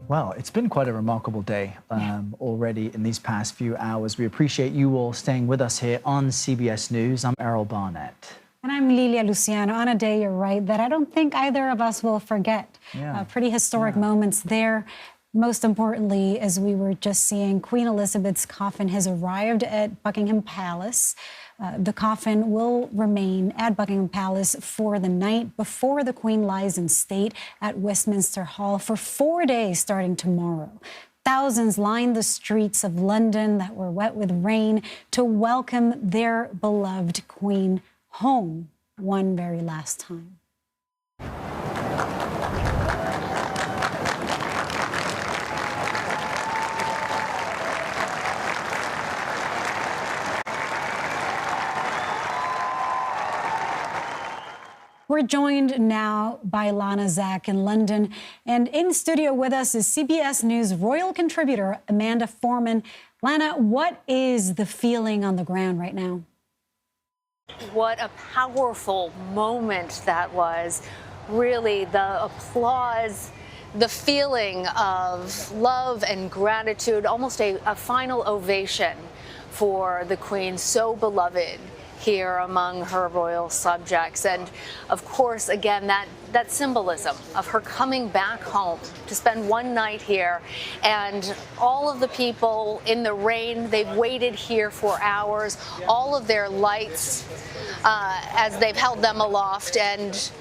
Well, it's been quite a remarkable day already in these past few hours. We appreciate you all staying with us here on CBS News. I'm Errol Barnett. And I'm Lilia Luciano. On a day, you're right, that I don't think either of us will forget. Pretty historic moments there. Most importantly, as we were just seeing, Queen Elizabeth's coffin has arrived at Buckingham Palace. The coffin will remain at Buckingham Palace for the night before the Queen lies in state at Westminster Hall for 4 days starting tomorrow. Thousands lined the streets of London that were wet with rain to welcome their beloved Queen home one very last time. We're joined now by Lana Zak in London, and in studio with us is CBS News royal contributor Amanda Foreman. Lana, what is the feeling on the ground right now? What a powerful moment that was. Really, the applause, the feeling of love and gratitude, almost a final ovation for the Queen, so beloved here among her royal subjects. And of course, again, that symbolism of her coming back home to spend one night here, and all of the people in the rain, they've waited here for hours, all of their lights as they've held them aloft. And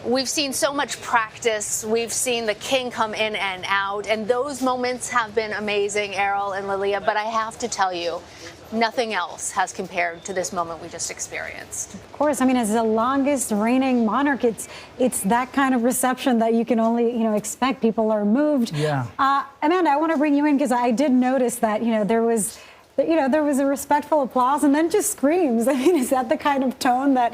we've seen so much practice. We've seen the King come in and out, and those moments have been amazing, Errol and Lilia, but I have to tell you, nothing else has compared to this moment we just experienced. Of course, I mean, as the longest reigning monarch, it's that kind of reception that you can only, expect. People are moved. Yeah. Amanda, I want to bring you in because I did notice that, there was a respectful applause and then just screams. I mean, is that the kind of tone that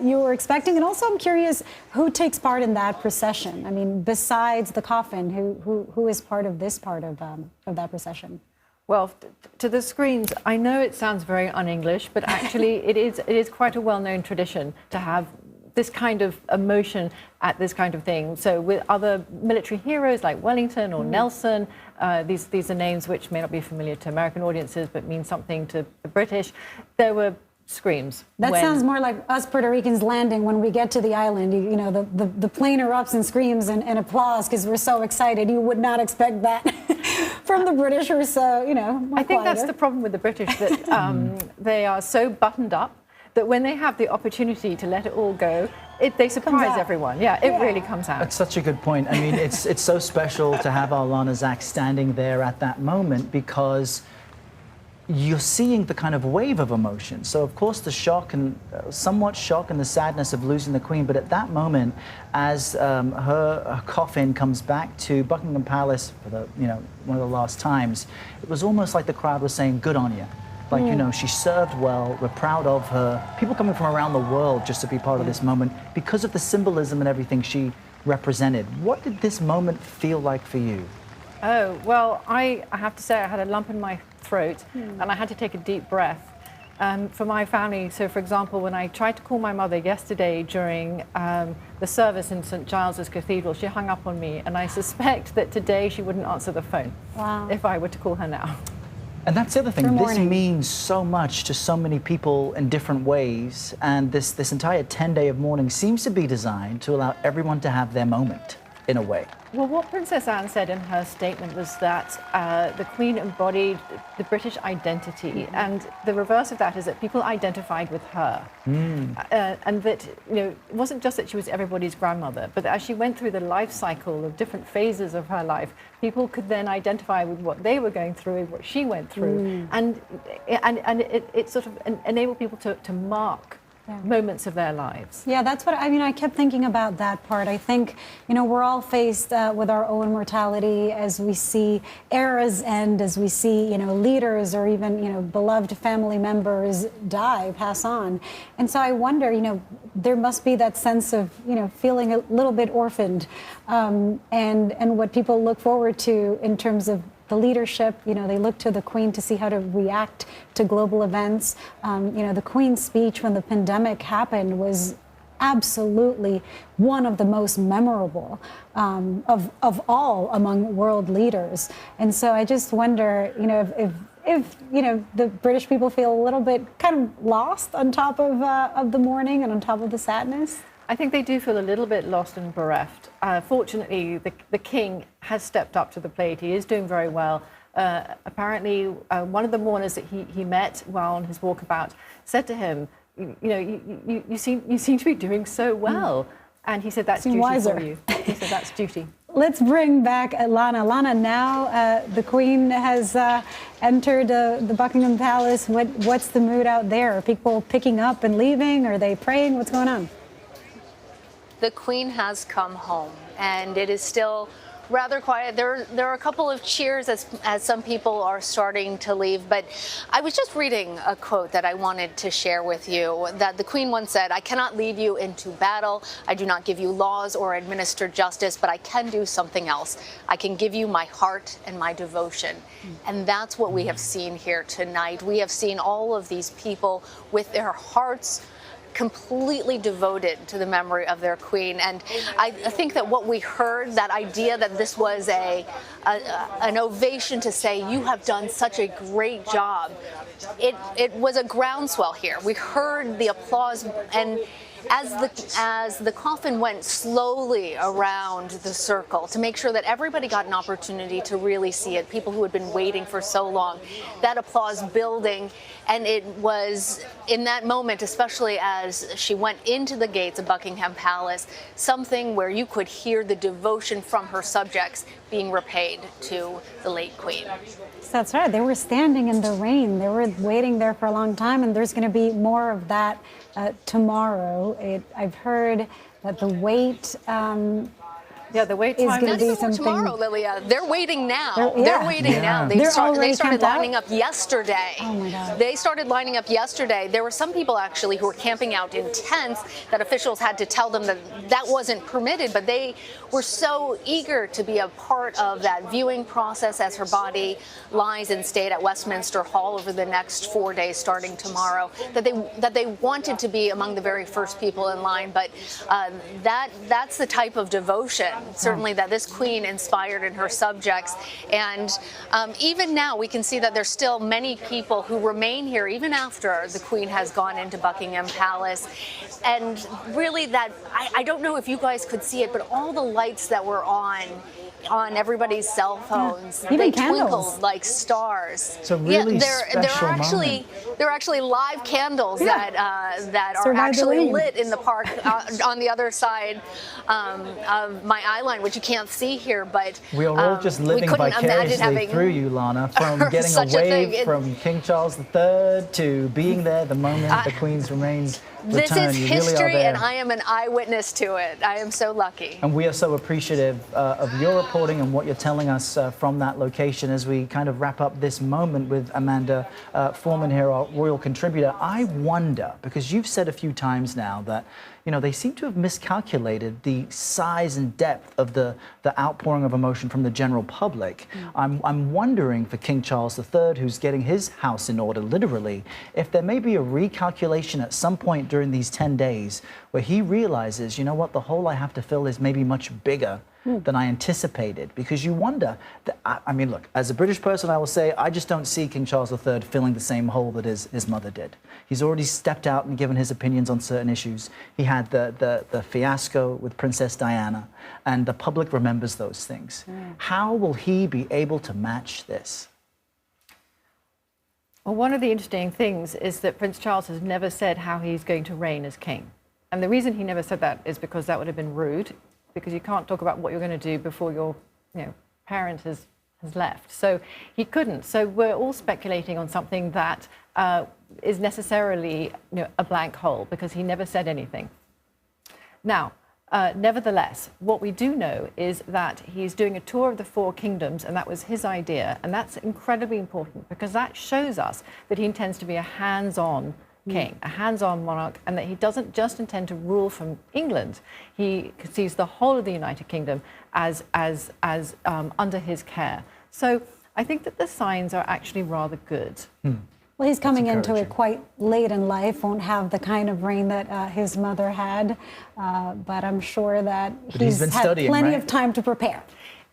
you were expecting? And also, I'm curious, who takes part in that procession? I mean, besides the coffin, who is part of this part of that procession? Well, to the screens, I know it sounds very un-English, but actually it is quite a well-known tradition to have this kind of emotion at this kind of thing. So with other military heroes like Wellington or Nelson, these are names which may not be familiar to American audiences, but mean something to the British. There were screams. That sounds more like us Puerto Ricans landing when we get to the island. The plane erupts and screams and applause because we're so excited. You would not expect that from the British, or so, I think that's the problem with the British, that they are so buttoned up that when they have the opportunity to let it all go, they surprise everyone. Yeah, it really comes out. That's such a good point. I mean, it's so special to have our Lana Zak standing there at that moment, because you're seeing the kind of wave of emotion. So, of course, the shock and somewhat shock and the sadness of losing the Queen. But at that moment, as her coffin comes back to Buckingham Palace for one of the last times, it was almost like the crowd was saying, "Good on you." Like, she served well. We're proud of her. People coming from around the world just to be part of this moment because of the symbolism and everything she represented. What did this moment feel like for you? Oh, well, I have to say I had a lump in my throat and I had to take a deep breath. For my family, so for example, when I tried to call my mother yesterday during the service in St. Giles's Cathedral, she hung up on me, and I suspect that today she wouldn't answer the phone if I were to call her now. And that's the other thing. This means so much to so many people in different ways, and this entire 10-day of mourning seems to be designed to allow everyone to have their moment, in a way. Well, what Princess Anne said in her statement was that the Queen embodied the British identity, and the reverse of that is that people identified with her. And that, it wasn't just that she was everybody's grandmother, but that as she went through the life cycle of different phases of her life, people could then identify with what they were going through, what she went through, and it sort of enabled people to mark moments of their lives. Yeah, that's what I kept thinking about that part. I think, we're all faced with our own mortality as we see eras end, as we see, leaders or even, beloved family members pass on. And so I wonder, there must be that sense of, feeling a little bit orphaned, and what people look forward to in terms of the leadership. They look to the Queen to see how to react to global events. The Queen's speech when the pandemic happened was absolutely one of the most memorable of all among world leaders. And so I just wonder, if the British people feel a little bit kind of lost on top of the mourning and on top of the sadness. I think they do feel a little bit lost and bereft. Fortunately, the king has stepped up to the plate. He is doing very well. Apparently, one of the mourners that he met while on his walkabout said to him, you seem to be doing so well. And he said, that's duty for you. He said, that's duty. Let's bring back Lana. Lana, now the Queen has entered the Buckingham Palace. What's the mood out there? Are people picking up and leaving? Are they praying? What's going on? The Queen has come home, and it is still rather quiet. There are a couple of cheers as some people are starting to leave, but I was just reading a quote that I wanted to share with you, that the Queen once said, "I cannot lead you into battle. I do not give you laws or administer justice, but I can do something else. I can give you my heart and my devotion." And that's what we have seen here tonight. We have seen all of these people with their hearts completely devoted to the memory of their queen. And I think that what we heard, that idea that this was an ovation to say, you have done such a great job, it was a groundswell here. We heard the applause, and as the coffin went slowly around the circle to make sure that everybody got an opportunity to really see it, people who had been waiting for so long, that applause building. And it was in that moment, especially as she went into the gates of Buckingham Palace, something where you could hear the devotion from her subjects being repaid to the late Queen. That's right. They were standing in the rain. They were waiting there for a long time, and there's going to be more of that tomorrow. I've heard that the wait. The wait is time going to be something. Tomorrow, Lilia. They're waiting now. Yeah. They're waiting now. They started lining up? up yesterday. Oh my God. They started lining up yesterday. There were some people actually who were camping out in tents that officials had to tell them that that wasn't permitted, but they were so eager to be a part of that viewing process as her body lies in state at Westminster Hall over the next 4 days starting tomorrow, that they wanted to be among the very first people in line. But that's the type of devotion, certainly, that this queen inspired in her subjects. And even now, we can see that there's still many people who remain here, even after the queen has gone into Buckingham Palace. And really, that I don't know if you guys could see it, but all the lights that were on everybody's cell phones, Even they candles. twinkled like stars. It's a really special moment. There are actually live candles that are Survive actually lit in the park on the other side of my eye line, which you can't see here. But we are all just living vicariously through you, Lana, from getting a wave from King Charles III to being there the moment the Queen's remains this return. is You history, really are there. and I am an eyewitness to it. I am so lucky. And we are so appreciative of your reporting and what you're telling us from that location as we kind of wrap up this moment with Amanda Foreman here, our royal contributor. I wonder, because you've said a few times now that, they seem to have miscalculated the size and depth of the outpouring of emotion from the general public. I'm wondering for King Charles III, who's getting his house in order, literally, if there may be a recalculation at some point during these 10 days where he realizes, you know what, the hole I have to fill is maybe much bigger than I anticipated. Because you wonder, I mean, look, as a British person, I will say, I just don't see King Charles III filling the same hole that his mother did. He's already stepped out and given his opinions on certain issues. He had the fiasco with Princess Diana, and the public remembers those things. How will he be able to match this? Well, one of the interesting things is that Prince Charles has never said how he's going to reign as king. And the reason he never said that is because that would have been rude, because you can't talk about what you're going to do before your parent has left. So he couldn't. So we're all speculating on something that is necessarily a blank hole, because he never said anything. Now, nevertheless, what we do know is that he's doing a tour of the 4 kingdoms, and that was his idea. And that's incredibly important, because that shows us that he intends to be a hands-on king, a hands-on monarch, and that he doesn't just intend to rule from England. He sees the whole of the United Kingdom as under his care. So I think that the signs are actually rather good. Well, he's coming into it quite late in life, won't have the kind of reign that his mother had, but I'm sure that he's been had studying, plenty right? of time to prepare.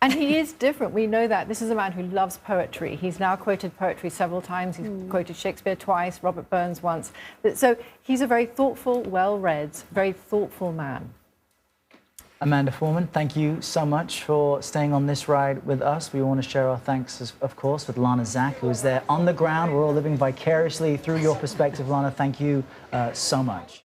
And he is different. We know that. This is a man who loves poetry. He's now quoted poetry several times. He's quoted Shakespeare twice, Robert Burns once. So he's a very thoughtful, well-read, very thoughtful man. Amanda Foreman, thank you so much for staying on this ride with us. We want to share our thanks, of course, with Lana Zak, who is there on the ground. We're all living vicariously through your perspective, Lana. Thank you so much.